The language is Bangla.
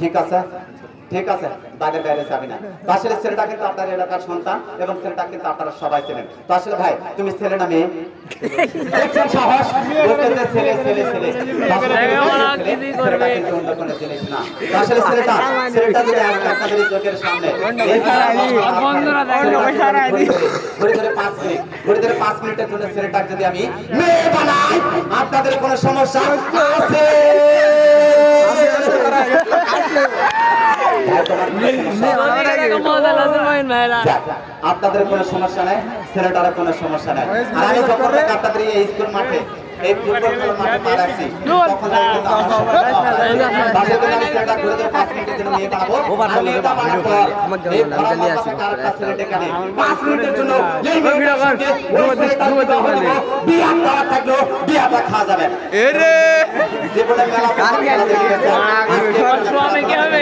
ঠিক আছে ঠিক আছে বাইরে বাইরে যাবি না তো আসলে ছেলেটা কিন্তু আপনার এলাকার সন্তান এবং ছেলেটা কিন্তু আপনারা সবাই চেনেন তো আসলে ভাই তুমি ছেলে না মেয়ে দেখছেন সাহস বলতেছে ছেলে ছেলে ছেলে ছেলেটা কিন্তু অন্য কোনো জিনিস না তো আসলে ছেলেটা যদি আপনাদের চোখের সামনে ঘুরে ধরে 5 মিনিটের জন্য ছেলেটা যদি আমি মেয়ে বানাই আপনাদের কোনো সমস্যা আছে আপনাদের কোনো সমস্যা নাই ছেলেটার কোনো সমস্যা নাই আর আমি যখন আপনাদের এই স্কুল মাঠে এই ফুটবল খেলার মাঠে পা রাখছি তখন ছেলেটা ঘুরে ধরে 5 মিনিটের জন্য নিয়ে বানাবো মেয়েটা বানাবো পাঁচ মিনিটের জন্য বিয়া করা থাকলো বিয়াটা খাওয়া যাবে জীবনে মেলা